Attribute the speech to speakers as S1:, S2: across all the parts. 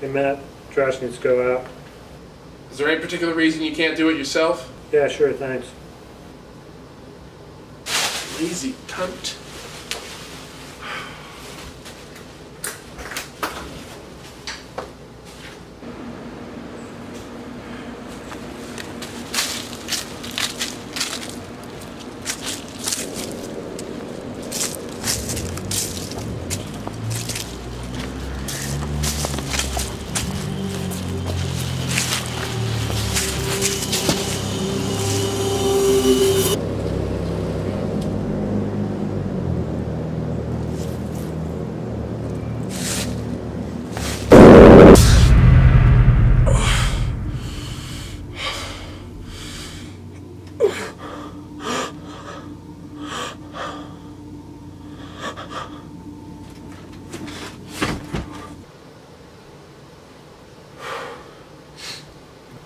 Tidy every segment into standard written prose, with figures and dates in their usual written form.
S1: Hey Matt, trash needs to go out.
S2: Is there any particular reason you can't do it yourself?
S1: Yeah, sure, thanks.
S2: Lazy cunt.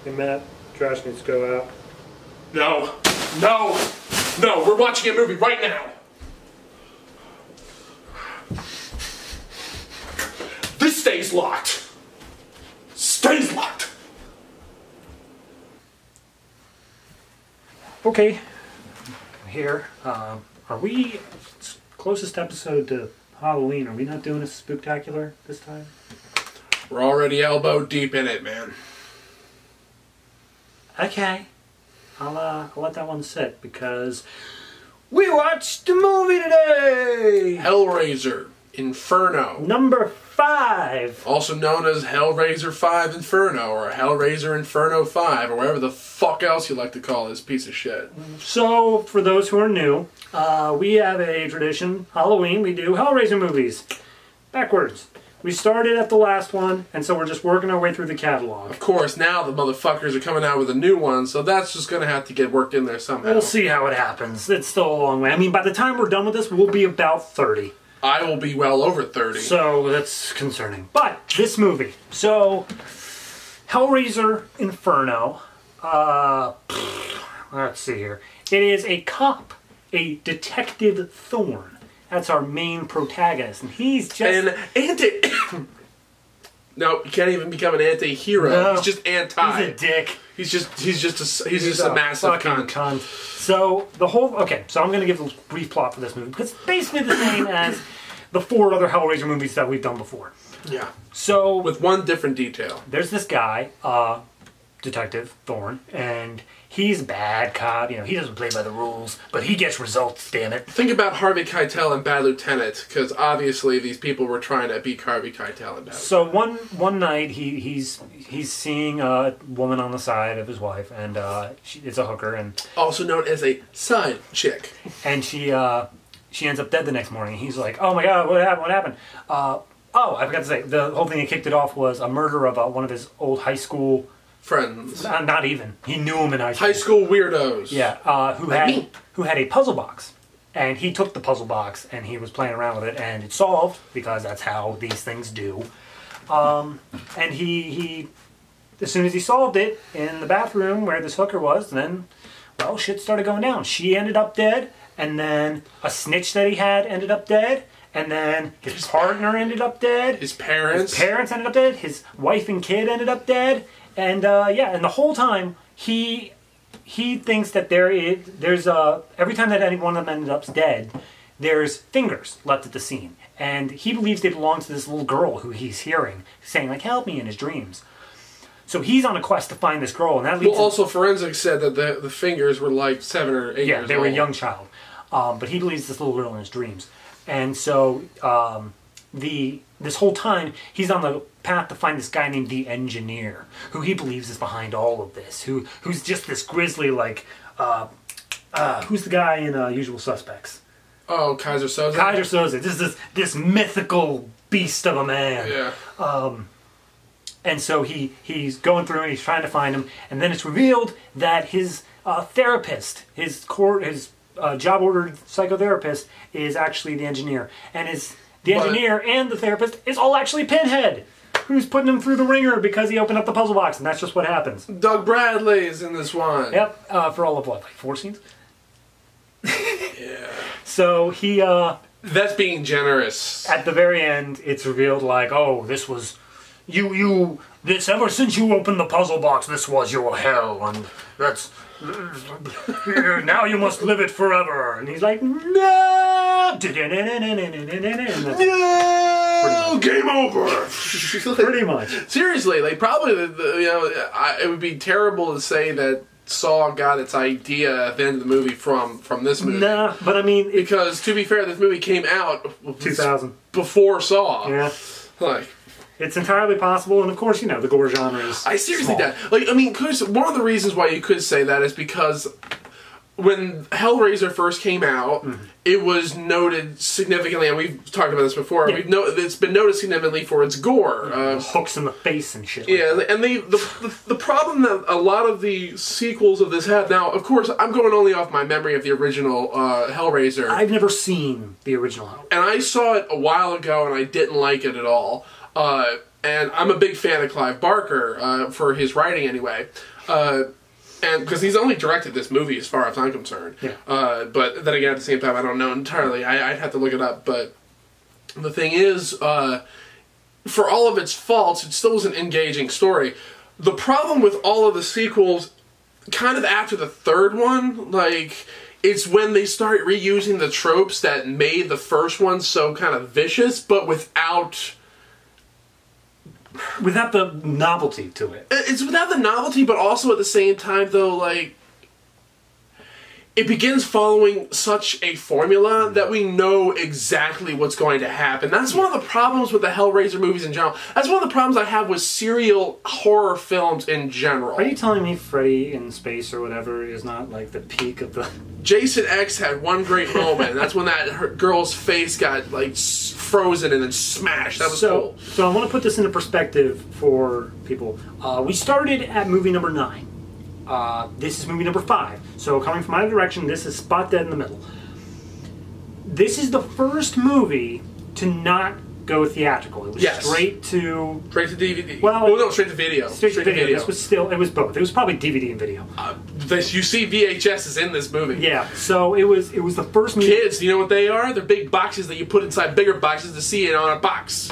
S1: Hey Matt, trash needs to go out.
S2: No. No. No, we're watching a movie right now. This stays locked. Stays locked.
S1: Okay, here. Are we closest episode to Halloween? Are we not doing a spooktacular this time?
S2: We're already elbow deep in it, man.
S1: Okay, I'll let that one sit because we watched the movie today.
S2: Hellraiser, Inferno.
S1: Number 5.
S2: Also known as Hellraiser 5 Inferno, or Hellraiser Inferno 5, or whatever the fuck else you like to call this piece of shit.
S1: So, for those who are new, we have a tradition. Halloween, we do Hellraiser movies. Backwards. We started at the last one, and so we're just working our way through the catalog.
S2: Of course, now the motherfuckers are coming out with a new one, so that's just going to have to get worked in there somehow.
S1: We'll see how it happens. It's still a long way. I mean, by the time we're done with this, we'll be about 30.
S2: I will be well over 30.
S1: So, that's concerning. But, this movie. So, Hellraiser Inferno. Let's see here. It is a cop. A Detective Thorne. That's our main protagonist, and he's just
S2: an anti. No, you can't even become an anti-hero.
S1: No,
S2: he's just anti.
S1: He's a dick.
S2: He's just a massive cunt.
S1: So the whole so I'm going to give a brief plot for this movie because it's basically the same as the 4 other Hellraiser movies that we've done before.
S2: Yeah.
S1: So
S2: with one different detail.
S1: There's this guy, Detective Thorne, and he's a bad cop. You know, he doesn't play by the rules, but he gets results, damn it.
S2: Think about Harvey Keitel and Bad Lieutenant, because obviously these people were trying to beat Harvey Keitel and Bad Lieutenant.
S1: So one night he's seeing a woman on the side of his wife, and it's a hooker, and
S2: also known as a side chick.
S1: And she ends up dead the next morning. He's like, "Oh my God, what happened? What happened?" Oh, I forgot to say, the whole thing that kicked it off was a murder of one of his old high school
S2: friends.
S1: Not even. He knew him in high school.
S2: High school weirdos.
S1: Yeah, who had a puzzle box. And he took the puzzle box and he was playing around with it and it solved, because that's how these things do. And he as soon as he solved it in the bathroom where this hooker was, then, well, shit started going down. She ended up dead, and then a snitch that he had ended up dead, and then his partner ended up dead.
S2: His parents
S1: ended up dead. His wife and kid ended up dead. And and the whole time he thinks that there's every time that any one of them ended up dead, there's fingers left at the scene, and he believes they belong to this little girl who he's hearing saying like "help me" in his dreams. So he's on a quest to find this girl, and that leads.
S2: Well, also forensics said that the fingers were like 7 or 8 years old.
S1: Yeah, they were a young child, but he believes this little girl in his dreams, and so this whole time he's on the path to find this guy named the Engineer, who he believes is behind all of this, who's just this grisly, like, who's the guy in Usual Suspects?
S2: Oh, Kaiser Soze?
S1: Kaiser Soze, this mythical beast of a man.
S2: Yeah.
S1: And so he's going through and he's trying to find him, and then it's revealed that his therapist, his job-ordered psychotherapist, is actually the Engineer. And the Engineer and the therapist is all actually Pinhead, who's putting him through the ringer because he opened up the puzzle box, and that's just what happens.
S2: Doug Bradley is in this one.
S1: Yep, for all of what, like 4 scenes?
S2: Yeah.
S1: So he,
S2: that's being generous.
S1: At the very end, it's revealed like, oh, this was this ever since you opened the puzzle box, this was your hell, and that's now you must live it forever. And he's like, no,
S2: game over.
S1: Pretty much.
S2: Seriously, like probably it would be terrible to say that Saw got its idea at the end of the movie from this movie.
S1: Nah, but I mean,
S2: because to be fair, this movie came out
S1: 2000
S2: before Saw.
S1: Yeah,
S2: like.
S1: It's entirely possible, and of course, you know, the gore genre is
S2: I seriously
S1: small.
S2: doubt. Like, I mean, one of the reasons why you could say that is because when Hellraiser first came out, it was noted significantly, and we've talked about this before.
S1: Yeah.
S2: It's been noted significantly for its gore,
S1: hooks in the face and shit.
S2: Yeah,
S1: like that.
S2: and the problem that a lot of the sequels of this have now. Of course, I'm going only off my memory of the original Hellraiser.
S1: I've never seen the original Hellraiser,
S2: and I saw it a while ago, and I didn't like it at all. And I'm a big fan of Clive Barker for his writing, anyway. And because he's only directed this movie, as far as I'm concerned.
S1: Yeah.
S2: But then again, at the same time, I don't know entirely. I'd have to look it up. But the thing is, for all of its faults, it still was an engaging story. The problem with all of the sequels, kind of after the third one, like, it's when they start reusing the tropes that made the first one so kind of vicious, but without
S1: the novelty to it.
S2: It's without the novelty, but also at the same time, though, like, it begins following such a formula that we know exactly what's going to happen. That's one of the problems with the Hellraiser movies in general. That's one of the problems I have with serial horror films in general.
S1: Are you telling me Freddy in Space or whatever is not, like, the peak of the...
S2: Jason X had one great moment, and that's when that girl's face got, like, frozen and then smashed. That was cool.
S1: So I want to put this into perspective for people. We started at movie number 9. This is movie number 5. So coming from either direction, this is spot dead in the middle. This is the first movie to not go theatrical. It was straight to
S2: DVD.
S1: Well,
S2: no, straight to video.
S1: Straight to video. This was it was both. It was probably DVD and video.
S2: You see VHS is in this movie.
S1: Yeah. So it was the first movie.
S2: Kids, you know what they are? They're big boxes that you put inside bigger boxes to see it on a box.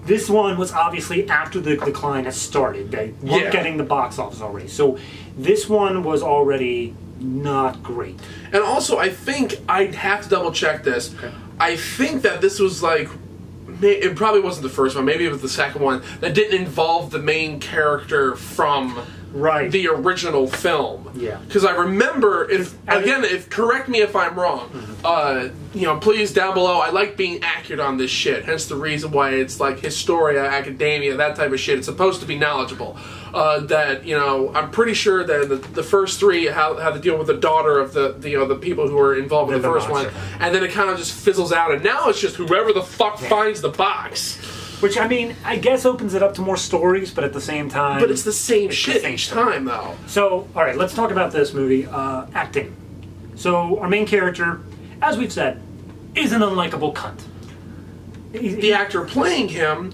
S1: This one was obviously after the decline has started. They weren't getting the box office already. So this one was already not great.
S2: And also, I think I'd have to double check this. Okay. I think that this was like, it probably wasn't the first one, maybe it was the second one, that didn't involve the main character from the original film.
S1: Yeah.
S2: Because I remember, correct me if I'm wrong, please down below, I like being accurate on this shit, hence the reason why it's like Historia, Academia, that type of shit. It's supposed to be knowledgeable. I'm pretty sure that the first 3 have to deal with the daughter of the people who were involved with the first one, and then it kind of just fizzles out, and now it's just whoever the fuck finds the box.
S1: Which, I mean, I guess opens it up to more stories, but at the same time...
S2: But it's the same shit each time, though.
S1: So, alright, let's talk about this movie. Acting. So, our main character, as we've said, is an unlikable cunt.
S2: The actor playing him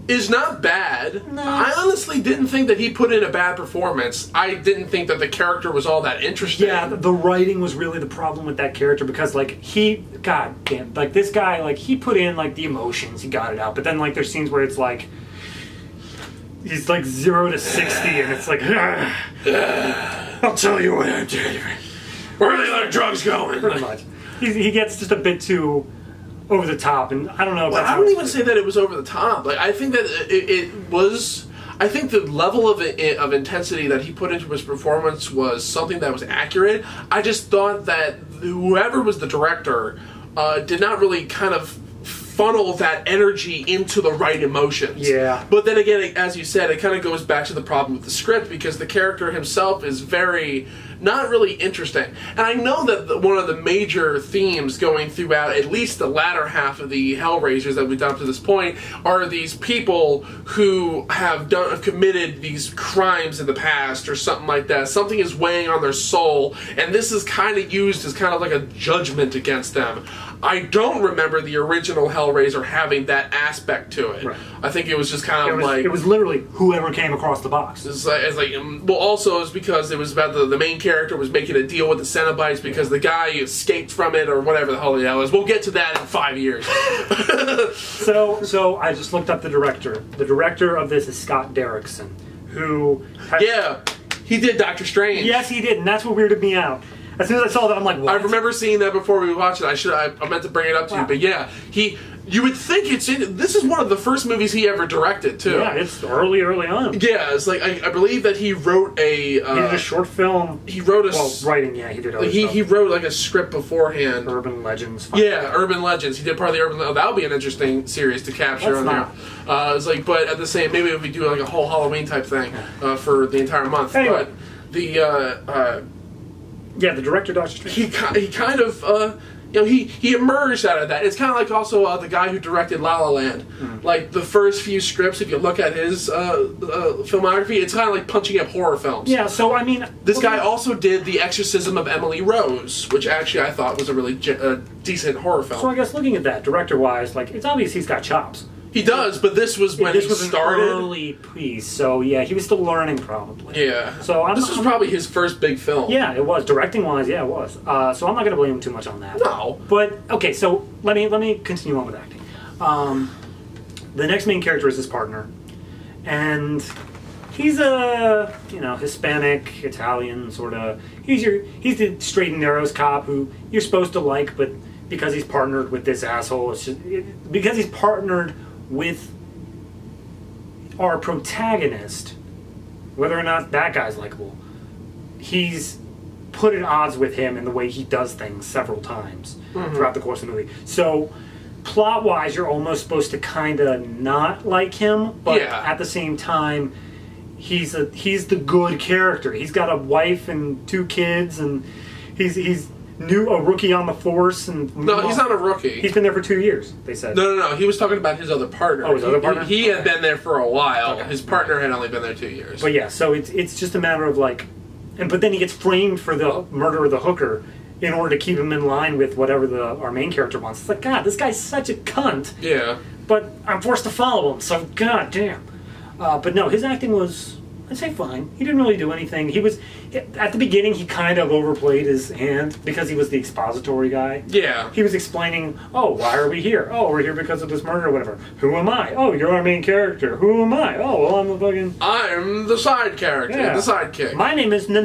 S2: is not bad.
S1: No.
S2: I honestly didn't think that he put in a bad performance. I didn't think that the character was all that interesting.
S1: Yeah, the writing was really the problem with that character, because, like, god damn, like, this guy, like, he put in, like, the emotions, he got it out, but then, like, there's scenes where it's, like, he's, like, 0 to 60, and it's like, I'll tell you what I'm doing.
S2: Where are the other drugs going?
S1: Pretty much. He gets just a bit too over the top, and I don't know.
S2: Well, I wouldn't even say that it was over the top. Like, I think that it was. I think the level of intensity that he put into his performance was something that was accurate. I just thought that whoever was the director did not really kind of funnel that energy into the right emotions.
S1: Yeah.
S2: But then again, as you said, it kind of goes back to the problem with the script, because the character himself is very not really interesting. And I know that one of the major themes going throughout at least the latter half of the Hellraisers that we've done up to this point are these people who have committed these crimes in the past or something like that. Something is weighing on their soul, and this is kind of used as kind of like a judgment against them. I don't remember the original Hellraiser having that aspect to it. Right. I think it was just kind of like...
S1: It was literally whoever came across the box.
S2: Also, it's because it was about the main character character was making a deal with the Cenobites because the guy escaped from it or whatever the hell it was. We'll get to that in 5 years.
S1: So I just looked up the director. The director of this is Scott Derrickson, who...
S2: Yeah, he did Doctor Strange.
S1: Yes, he did, and that's what weirded me out. As soon as I saw that, I'm like, what?
S2: I remember seeing that before we watched it. I meant to bring it up to you, but yeah, you would think this is one of the first movies he ever directed, too.
S1: Yeah, it's early on.
S2: Yeah, it's like, I believe that he wrote a...
S1: he did a short film.
S2: He wrote a...
S1: Well, writing, yeah, he did other stuff.
S2: He wrote, like, a script beforehand.
S1: Urban Legends.
S2: Yeah, Urban Legends. He did part of the Urban... Oh, that would be an interesting series to capture on there. It's like, but at the same... Maybe if we do, like, a whole Halloween type thing for the entire month.
S1: Anyway.
S2: But the...
S1: yeah, the director, Doctor Strange.
S2: He kind of... he emerged out of that. It's kind of like also the guy who directed La La Land. Like, the first few scripts, if you look at his filmography, it's kind of like punching up horror films.
S1: Yeah, so, I mean...
S2: This guy also did The Exorcism of Emily Rose, which actually I thought was a really decent horror film.
S1: So I guess looking at that, director-wise, like, it's obvious he's got chops.
S2: He does, but this was when he started.
S1: An early piece, so yeah, he was still learning probably.
S2: Yeah.
S1: So
S2: this was probably his first big film.
S1: Yeah, it was. Directing-wise, yeah, it was. So I'm not going to blame him too much on that.
S2: No.
S1: But okay, so let me continue on with acting. The next main character is his partner, and he's a Hispanic, Italian sort of. He's the straight and narrows cop who you're supposed to like, but because he's partnered with this asshole, because he's partnered with our protagonist, whether or not that guy's likable, he's put at odds with him in the way he does things several times throughout the course of the movie. So, plot-wise, you're almost supposed to kind of not like him, but at the same time, he's the good character. He's got a wife and 2 kids, and he's a rookie on the force, and
S2: no, he's not a rookie.
S1: He's been there for 2 years. They said
S2: no. He was talking about his other partner.
S1: Oh, his other partner.
S2: He had been there for a while. Okay. His partner had only been there 2 years.
S1: But yeah, so it's just a matter of like, but then he gets framed for the murder of the hooker in order to keep him in line with whatever our main character wants. It's like, God, this guy's such a cunt.
S2: Yeah.
S1: But I'm forced to follow him, so god damn. But no, his acting was, I'd say, fine. He didn't really do anything. He was, at the beginning, he kind of overplayed his hand because he was the expository guy.
S2: Yeah.
S1: He was explaining, oh, why are we here? Oh, we're here because of this murder or whatever. Who am I? Oh, you're our main character. Who am I? Oh, well, I'm the fucking...
S2: I'm the side character, the sidekick.
S1: My name is...
S2: Yeah,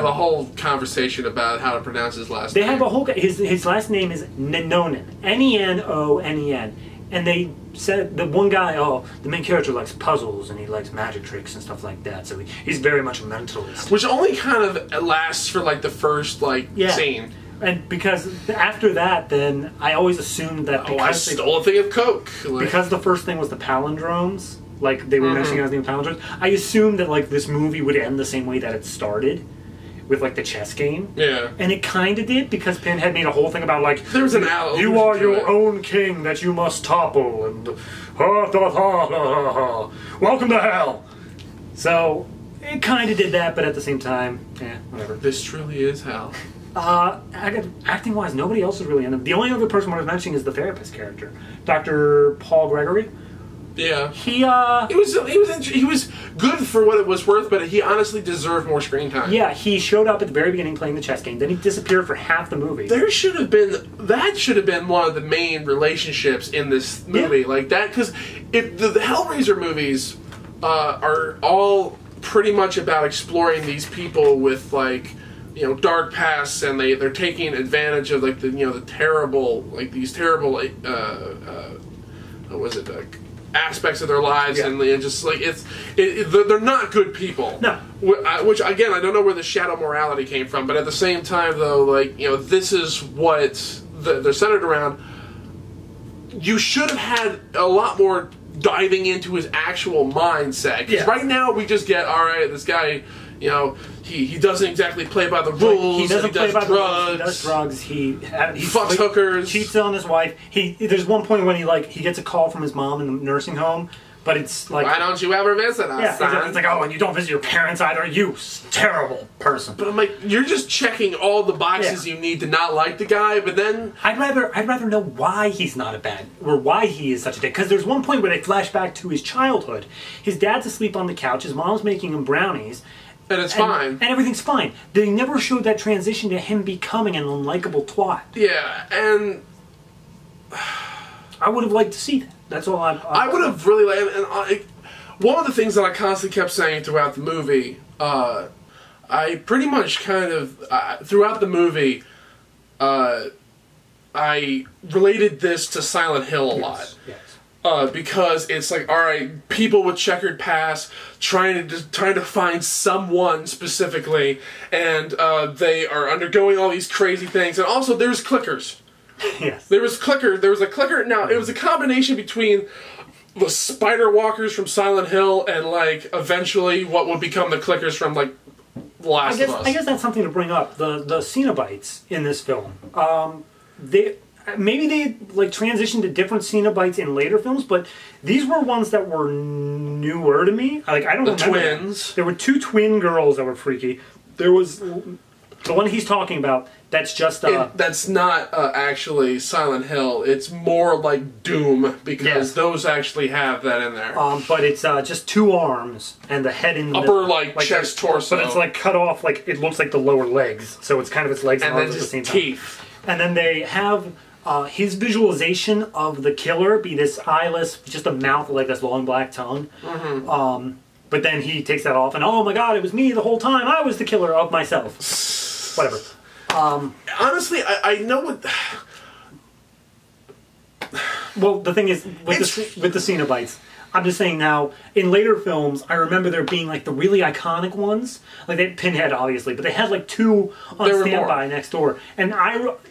S2: the whole conversation about how to pronounce his last name.
S1: They have a whole... His last name is Nenonen. Nenonen. And they said, the one guy, the main character likes puzzles and he likes magic tricks and stuff like that, so he's very much a mentalist.
S2: Which only kind of lasts for, like, the first, scene.
S1: And because after that, then, I always assumed that because...
S2: I stole a thing of Coke.
S1: Because the first thing was the palindromes, like, they were mentioning as the palindromes, I assumed that, like, this movie would end the same way that it started. With, like, the chess game.
S2: Yeah.
S1: And it kind of did, because Pinhead made a whole thing about, like,
S2: there was an
S1: you are your own king that you must topple, and welcome to hell. So, it kind of did that, but at the same time, whatever.
S2: This truly is hell.
S1: Acting-wise, nobody else is really in it. The only other person worth mentioning is the therapist character. Dr. Paul Gregory.
S2: Yeah.
S1: He
S2: was good for what it was worth, but he honestly deserved more screen time.
S1: Yeah, he showed up at the very beginning playing the chess game, then he disappeared for half the movie.
S2: That should have been one of the main relationships in this movie, like that, because the Hellraiser movies are all pretty much about exploring these people with, like, dark pasts, and they're taking advantage of, like, the terrible, like, these terrible what was it, aspects of their lives, and just like they're not good people.
S1: No.
S2: Which again, I don't know where the shadow morality came from, but at the same time, though, like, this is what they're centered around. You should have had a lot more diving into his actual mindset. Because right now we just get, all right, this guy, he doesn't exactly play by the rules.
S1: He doesn't play by the rules. He does drugs. He
S2: fucks hookers.
S1: Cheats on his wife. There's one point when he gets a call from his mom in the nursing home, but it's like,
S2: why don't you ever visit us?
S1: Yeah, it's like, and you don't visit your parents either. You terrible person.
S2: But I'm like, you're just checking all the boxes you need to not like the guy. But then
S1: I'd rather know why he's not a bad, or why he is such a dick. Because there's one point where they flash back to his childhood. His dad's asleep on the couch. His mom's making him brownies.
S2: And it's fine.
S1: And everything's fine. They never showed that transition to him becoming an unlikable twat.
S2: Yeah, and
S1: I would have liked to see that. That's all
S2: I would have really liked. And one of the things that I constantly kept saying throughout the movie, I pretty much kind of throughout the movie, I related this to Silent Hill a lot.
S1: Yes.
S2: Because it's like, all right, people with checkered past trying to find someone specifically, and they are undergoing all these crazy things, and also there's clickers.
S1: Yes.
S2: There was a clicker. Now it was a combination between the spider walkers from Silent Hill and like eventually what would become the clickers from like The Last of Us.
S1: I guess that's something to bring up. The Cenobites in this film. Maybe they like transitioned to different Cenobites in later films, but these were ones that were newer to me. Like I don't remember.
S2: The twins.
S1: There were two twin girls that were freaky. There was the one he's talking about. That's just
S2: that's not actually Silent Hill. It's more like Doom because those actually have that in there.
S1: But it's just two arms and the head in the
S2: upper
S1: middle,
S2: like chest, torso.
S1: But it's like cut off. Like it looks like the lower legs. So it's kind of its legs and arms
S2: then
S1: at the same
S2: teeth.
S1: time. And then they have. His visualization of the killer be this eyeless, just a mouth with like this long black tongue.
S2: Mm-hmm.
S1: But then he takes that off and, oh my god, it was me the whole time. I was the killer of myself. Whatever.
S2: Honestly, I know what...
S1: Well, the thing is, with the Cenobites, I'm just saying now, in later films, I remember there being like the really iconic ones. Like they had Pinhead, obviously, but they had like two on standby next door. And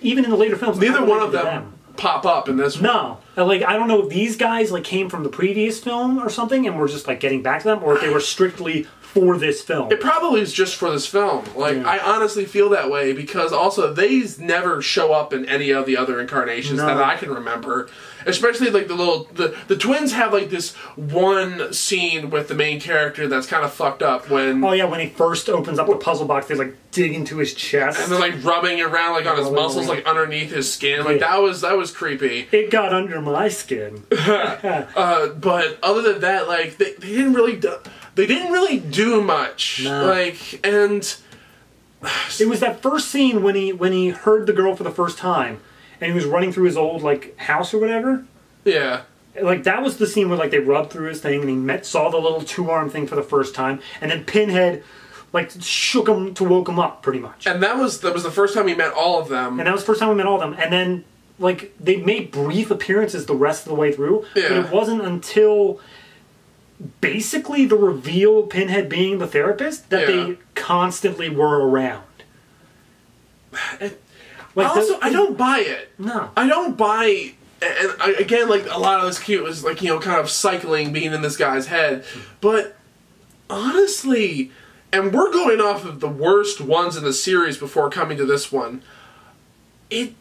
S1: even in the later films,
S2: neither one of them pop up in this one.
S1: No. Like, I don't know if these guys like came from the previous film or something and we're just like getting back to them, or if they were strictly for this film.
S2: It probably is just for this film. Like, I honestly feel that way because also these never show up in any of the other incarnations that I can remember. Especially like the twins have like this one scene with the main character that's kind of fucked up when...
S1: Oh yeah, when he first opens up the puzzle box, they like dig into his chest.
S2: And they're like rubbing around like on his muscles, like underneath his skin. Like that was creepy.
S1: It got under my skin.
S2: But other than that, like they didn't really do much.
S1: No.
S2: Like, and
S1: it was that first scene when he heard the girl for the first time. And he was running through his old like house or whatever.
S2: Yeah.
S1: Like that was the scene where like they rubbed through his thing and he saw the little two-arm thing for the first time, and then Pinhead like shook him to woke him up pretty much.
S2: And that was the first time he met all of them.
S1: And that was the first time we met all of them. And then like they made brief appearances the rest of the way through.
S2: Yeah.
S1: But it wasn't until basically the reveal of Pinhead being the therapist that they constantly were around.
S2: Like also, I don't buy it.
S1: No.
S2: I don't buy... And again, like, a lot of this cute was, like, you know, kind of cycling, being in this guy's head. But, honestly... And we're going off of the worst ones in the series before coming to this one. It's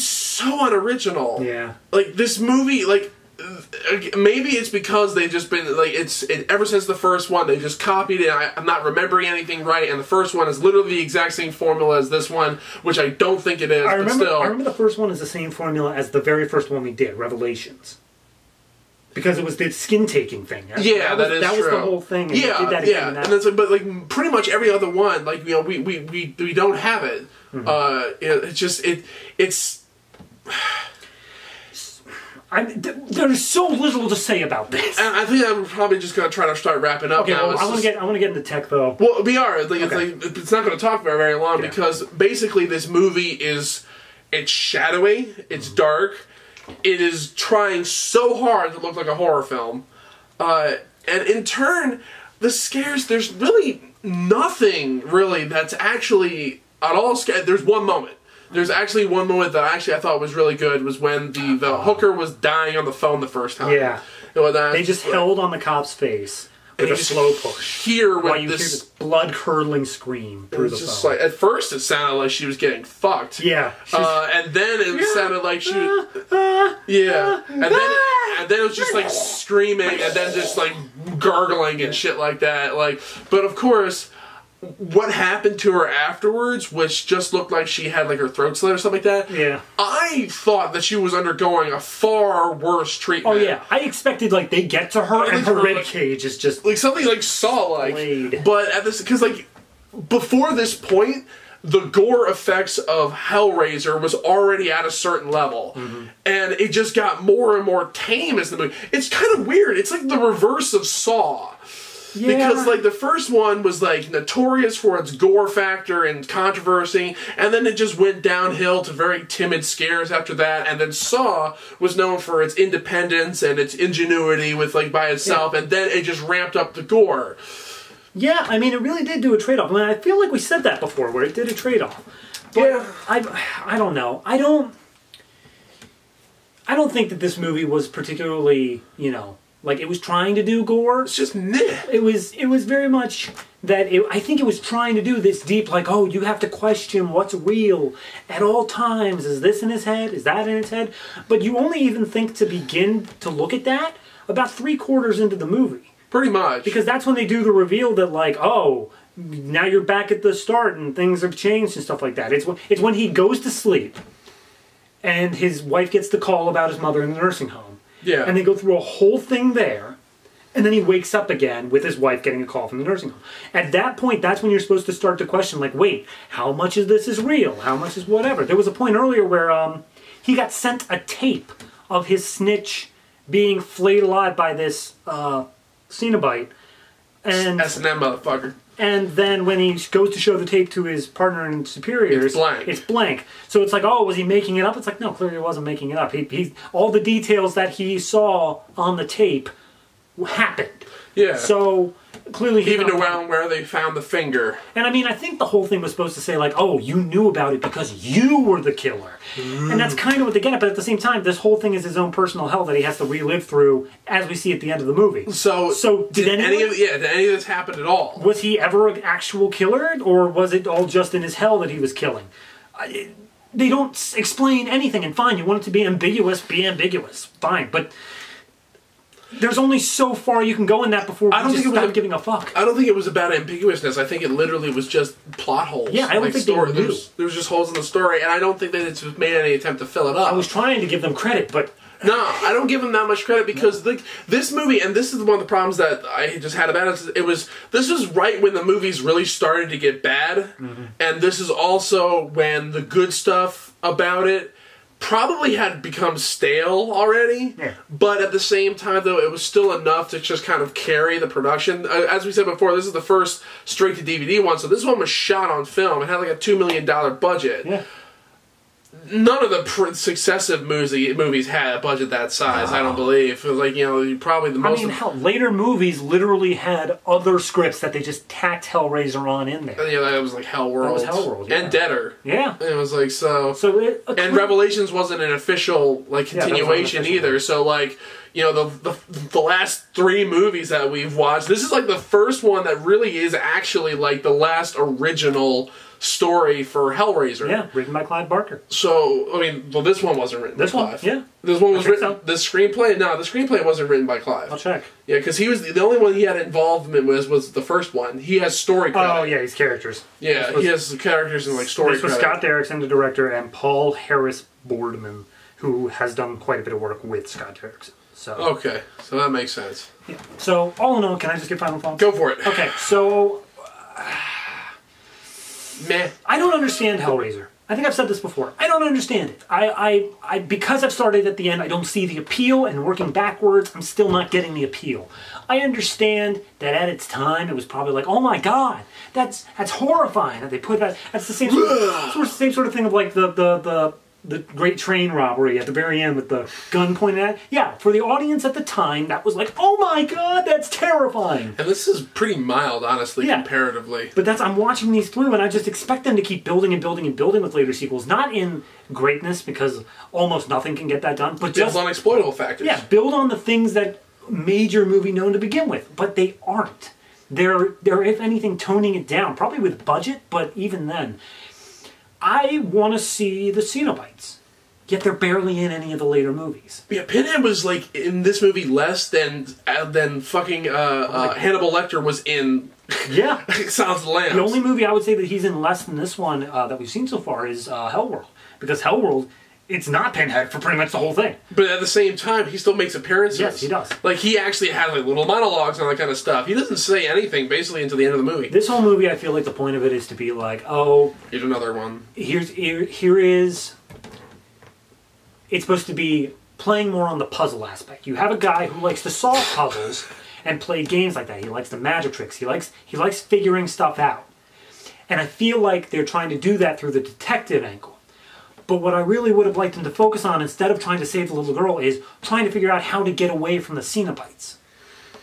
S2: so unoriginal.
S1: Yeah.
S2: Like, this movie, like... Maybe it's because they've just been like ever since the first one they just copied it. I'm not remembering anything right, and the first one is literally the exact same formula as this one, which I don't think it is.
S1: I remember
S2: the
S1: first one is the same formula as the very first one we did, Revelations, because it was the skin taking thing.
S2: That was
S1: the whole thing. And
S2: yeah,
S1: did that
S2: yeah, and it's like, but like pretty much every other one, like, you know, we don't have it. Mm-hmm. It's.
S1: There's so little to say about this.
S2: And I think I'm probably just going to try to start wrapping up now.
S1: Well, I want to get into tech though.
S2: Well, we are. Like, it's not going to talk very, very long because basically this movie it's shadowy, it's dark, it is trying so hard to look like a horror film, and in turn, the scares. There's really nothing that's actually at all scary. There's one moment. There's actually one moment that I thought was really good, was when the hooker was dying on the phone the first time.
S1: Yeah. They just held on the cop's face with a slow push.
S2: While
S1: you hear this blood-curdling scream through the phone.
S2: Like, at first it sounded like she was getting fucked.
S1: Yeah.
S2: And then it sounded like she was... Yeah. And then it was just like screaming and then just like gargling and shit like that. Like, but of course... what happened to her afterwards, which just looked like she had like her throat slit or something like that.
S1: Yeah.
S2: I thought that she was undergoing a far worse treatment.
S1: Oh yeah, I expected like they get to her and her rib cage is just
S2: like something like Saw-like.
S1: Blade.
S2: But at this, because like before this point, the gore effects of Hellraiser was already at a certain level, and it just got more and more tame as the movie. It's kind of weird. It's like the reverse of Saw. Yeah. Because, like, the first one was, like, notorious for its gore factor and controversy, and then it just went downhill to very timid scares after that, and then Saw was known for its independence and its ingenuity with, like, by itself, and then it just ramped up the gore.
S1: Yeah, I mean, it really did do a trade-off. I mean, I feel like we said that before, where it did a trade-off. But yeah. I don't know. I don't think that this movie was particularly, you know, like it was trying to do gore.
S2: It's just meh.
S1: It was very much that I think it was trying to do this deep, like, oh, you have to question what's real at all times. Is this in his head? Is that in his head? But you only even think to begin to look at that about 3/4 into the movie.
S2: Pretty much.
S1: Because that's when they do the reveal that, like, oh, now you're back at the start and things have changed and stuff like that. It's when he goes to sleep and his wife gets the call about his mother in the nursing home.
S2: Yeah.
S1: And they go through a whole thing there, and then he wakes up again with his wife getting a call from the nursing home. At that point, that's when you're supposed to start to question, like, wait, how much of this is real? How much is whatever? There was a point earlier where he got sent a tape of his snitch being flayed alive by this Cenobite. And
S2: S&M motherfucker.
S1: And then when he goes to show the tape to his partner and superiors,
S2: it's blank.
S1: It's blank. So it's like, oh, was he making it up? It's like, no, clearly he wasn't making it up. He all the details that he saw on the tape happened. Yeah. So clearly
S2: even around where they found the finger.
S1: And I mean, I think the whole thing was supposed to say, like, oh, you knew about it because you were the killer. And that's kind of what they get at, but at the same time, this whole thing is his own personal hell that he has to relive through, as we see at the end of the movie.
S2: So did any of this happen at all?
S1: Was he ever an actual killer, or was it all just in his hell that he was killing? They don't explain anything, and fine, you want it to be ambiguous, fine, but there's only so far you can go in that before we just stop giving a fuck.
S2: I don't think it was about ambiguousness. I think it literally was just plot holes.
S1: Yeah, I don't think they knew.
S2: There was just holes in the story, and I don't think that it's made any attempt to fill it up.
S1: I was trying to give them credit, but
S2: no, I don't give them that much credit because this movie, and this is one of the problems that I just had about it. This was right when the movies really started to get bad, and this is also when the good stuff about it probably had become stale already, but at the same time, though, it was still enough to just kind of carry the production. As we said before, this is the first straight-to-DVD one, so this one was shot on film. It had like a $2 million budget. Yeah. None of the successive movies had a budget that size, I don't believe. It was like, you know, probably the most...
S1: I mean, hell, later movies literally had other scripts that they just tacked Hellraiser on in there.
S2: Yeah, that was like Hellworld.
S1: That was Hellworld, yeah.
S2: And Deader.
S1: Yeah.
S2: And it was like, and Revelations wasn't an official, like, continuation either, so, like, you know, the last 3 movies that we've watched, this is like the first one that really is actually, like, the last original story for Hellraiser.
S1: Yeah, written by Clive Barker.
S2: So, I mean, well, this one wasn't written by Clive.
S1: Yeah.
S2: This one was written... The screenplay? No, the screenplay wasn't written by Clive.
S1: I'll check.
S2: Yeah, because he was... The only one he had involvement with was the first one. He has story credit.
S1: Oh, yeah, he's characters.
S2: Yeah, he has characters and, like, story credit.
S1: This was Scott Derrickson, the director, and Paul Harris Boardman, who has done quite a bit of work with Scott Derrickson. So.
S2: Okay, so that makes sense.
S1: Yeah. So, all in all, can I just get final thoughts?
S2: Go for it.
S1: Okay, so...
S2: Meh.
S1: I don't understand Hellraiser. I think I've said this before. I don't understand it. I because I've started at the end, I don't see the appeal, and working backwards, I'm still not getting the appeal. I understand that at its time, it was probably like, oh my god, that's horrifying that they put that. That's the same sort of thing of like the great train robbery at the very end with the gun pointed at it. Yeah, for the audience at the time, that was like, oh my god, that's terrifying.
S2: And this is pretty mild, honestly, comparatively.
S1: But I'm watching these through, and I just expect them to keep building and building and building with later sequels. Not in greatness, because almost nothing can get that done. But
S2: just on exploitable factors.
S1: Yeah, build on the things that made your movie known to begin with. But they aren't. They're if anything, toning it down. Probably with budget, but even then. I want to see the Cenobites. Yet they're barely in any of the later movies.
S2: Yeah, Pinhead was like in this movie less than fucking Hannibal Lecter was in.
S1: Yeah,
S2: Silence of the Lambs.
S1: The only movie I would say that he's in less than this one that we've seen so far is Hellworld, because Hellworld, it's not Pinhead for pretty much the whole thing.
S2: But at the same time, he still makes appearances.
S1: Yes, he does.
S2: Like, he actually has like little monologues and all that kind of stuff. He doesn't say anything basically until the end of the movie.
S1: This whole movie, I feel like the point of it is to be like, oh,
S2: here's another one.
S1: Here is. It's supposed to be playing more on the puzzle aspect. You have a guy who likes to solve puzzles and play games like that. He likes the magic tricks. He likes figuring stuff out. And I feel like they're trying to do that through the detective angle. But what I really would have liked them to focus on, instead of trying to save the little girl, is trying to figure out how to get away from the Cenobites.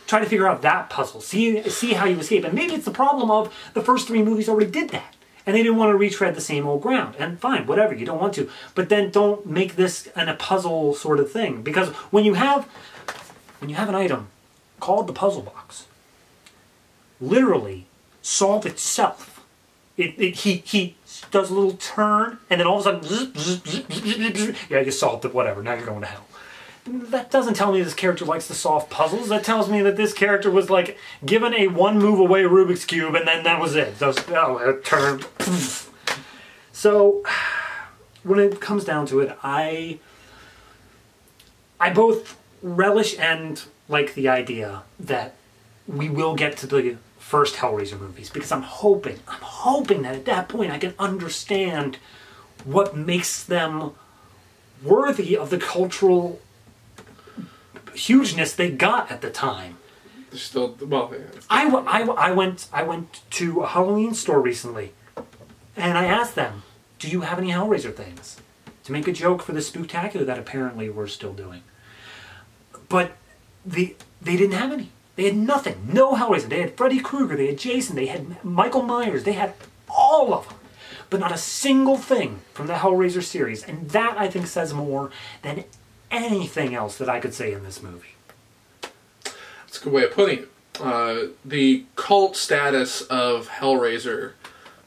S1: Try to figure out that puzzle. See how you escape. And maybe it's the problem of the first 3 movies already did that. And they didn't want to retread the same old ground. And fine, whatever, you don't want to. But then don't make this a puzzle sort of thing. Because when you have an item called the puzzle box, literally solve itself. He does a little turn, and then all of a sudden, yeah, you solved it, whatever, now you're going to hell. That doesn't tell me this character likes to solve puzzles. That tells me that this character was like given a 1 move away Rubik's Cube, and then that was it. Turn. So, when it comes down to it, I both relish and like the idea that we will get to the first Hellraiser movies, because I'm hoping that at that point I can understand what makes them worthy of the cultural hugeness they got at the time.
S2: They're still, well, yeah.
S1: I went to a Halloween store recently, and I asked them, "Do you have any Hellraiser things?" to make a joke for the Spooktacular that apparently we're still doing. But they didn't have any. They had nothing. No Hellraiser. They had Freddy Krueger. They had Jason. They had Michael Myers. They had all of them. But not a single thing from the Hellraiser series. And that, I think, says more than anything else that I could say in this movie.
S2: That's a good way of putting it. The cult status of Hellraiser,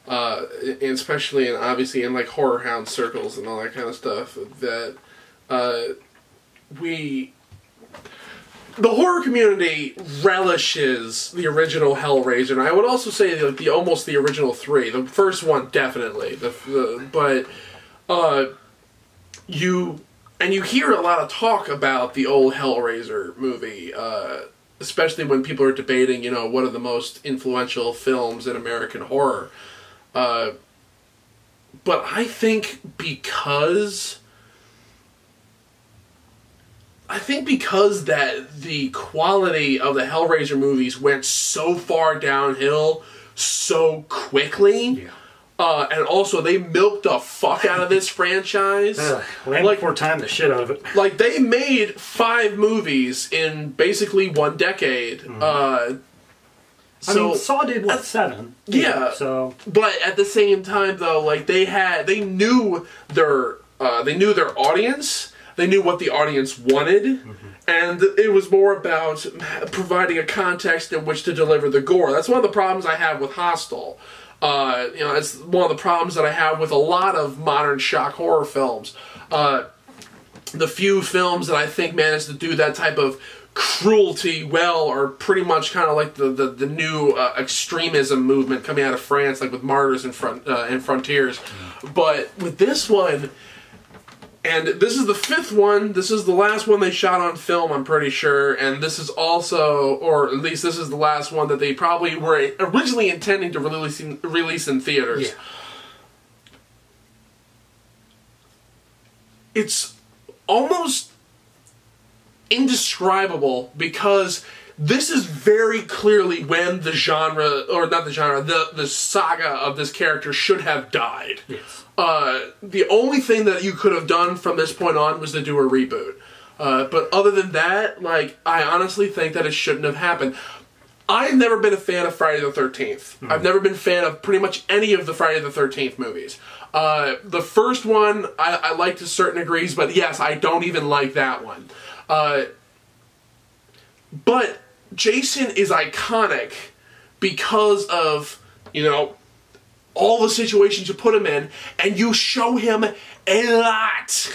S2: especially and obviously in like horror hound circles and all that kind of stuff, that the horror community relishes the original Hellraiser, and I would also say like almost the original 3. The first one definitely, but you hear a lot of talk about the old Hellraiser movie, especially when people are debating, what are the most influential films in American horror. But I think because that the quality of the Hellraiser movies went so far downhill so quickly, and also they milked the fuck out of this franchise.
S1: Land Before Time, the shit out of it.
S2: Like, they made 5 movies in basically 1 decade.
S1: I mean, Saw did, 7?
S2: Yeah.
S1: So,
S2: but at the same time, though, like, they knew their audience. They knew what the audience wanted, and it was more about providing a context in which to deliver the gore. That's one of the problems I have with Hostel. It's one of the problems that I have with a lot of modern shock horror films. The few films that I think managed to do that type of cruelty well are pretty much kind of like the new extremism movement coming out of France, like with Martyrs and Frontiers. But with this one, and this is the 5th one, this is the last one they shot on film, I'm pretty sure, and this is also, or at least this is the last one that they probably were originally intending to release in theaters.
S1: Yeah.
S2: It's almost indescribable, because this is very clearly when the genre, or not the genre, the saga of this character should have died.
S1: yes.
S2: The only thing that you could have done from this point on was to do a reboot. But other than that, like, I honestly think that it shouldn't have happened. I've never been a fan of Friday the 13th. I've never been a fan of pretty much any of the Friday the 13th movies. The first one, I like to certain degrees, but yes, I don't even like that one. But Jason is iconic because of, all the situations you put him in, and you show him a lot.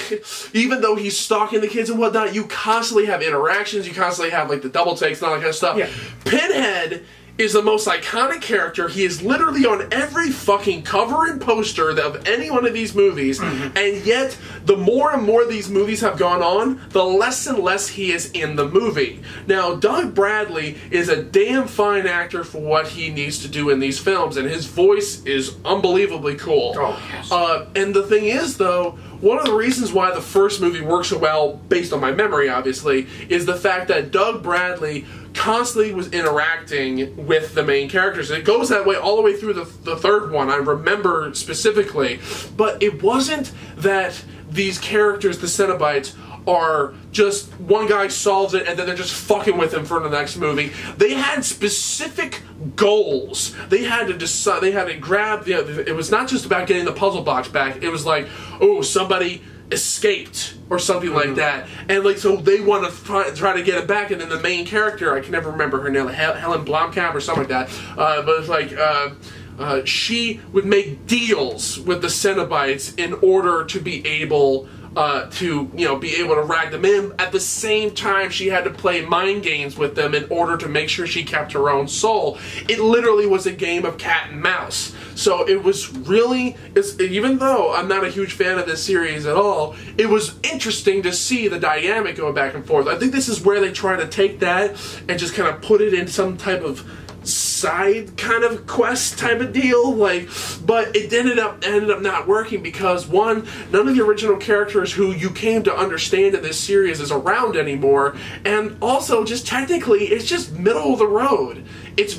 S2: Even though he's stalking the kids and whatnot, you constantly have interactions, you constantly have like the double takes and all that kind of stuff.
S1: Yeah.
S2: Pinhead is the most iconic character. He is literally on every fucking cover and poster of any one of these movies, and yet the more and more these movies have gone on, the less and less he is in the movie. Now, Doug Bradley is a damn fine actor for what he needs to do in these films, and his voice is unbelievably cool.
S1: Oh, yes.
S2: And the thing is, though, one of the reasons why the first movie works so well, based on my memory, obviously, is the fact that Doug Bradley constantly was interacting with the main characters. And it goes that way all the way through the third one, I remember specifically. But it wasn't that these characters, the Cenobites, are just one guy solves it and then they're just fucking with him for the next movie. They had specific goals. They had to decide, they had to grab, you know, it was not just about getting the puzzle box back. It was like, oh, somebody escaped or something like that, and like, so they want to try to get it back, and then the main character, I can never remember her name, Helen Blomkamp or something like that, but it's like she would make deals with the Cenobites in order to be able to, you know, be able to rag them in. At the same time, she had to play mind games with them in order to make sure she kept her own soul. It literally was a game of cat and mouse. So it was really, even though I'm not a huge fan of this series at all, it was interesting to see the dynamic going back and forth. I think this is where they try to take that and just kind of put it in some type of side kind of quest type of deal, like, but it ended up not working because, one, none of the original characters who you came to understand in this series is around anymore, and also just technically it's just middle of the road. It's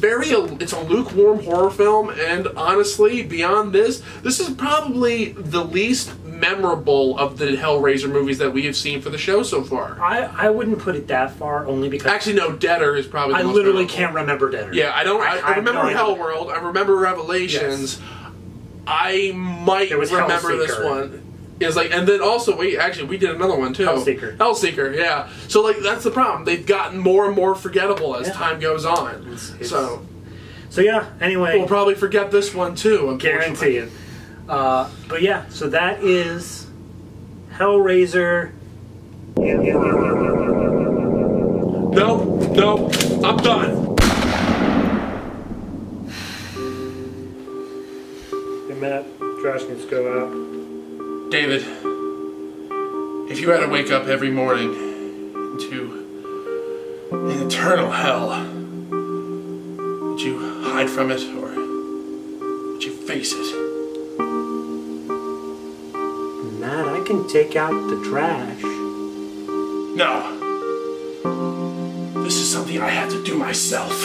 S2: a lukewarm horror film, and honestly, beyond this is probably the least memorable of the Hellraiser movies that we have seen for the show so far.
S1: I wouldn't put it that far, only because...
S2: Actually, no, Deader is probably the most
S1: literally
S2: memorable.
S1: can't remember Deader.
S2: Yeah, I remember Hellworld, I remember Revelations, yes. I might remember this one. It's like, and then also, we did another one too. Hellseeker, yeah. So like, that's the problem. They've gotten more and more forgettable as time goes on. So
S1: yeah, anyway.
S2: We'll probably forget this one too,
S1: guarantee it. But yeah, so that is Hellraiser.
S2: Nope, I'm done.
S1: Hey Matt, trash needs to go out.
S2: David, if you had to wake up every morning into an eternal hell, would you hide from it or would you face it?
S1: Matt, I can take out the trash.
S2: No. This is something I have to do myself.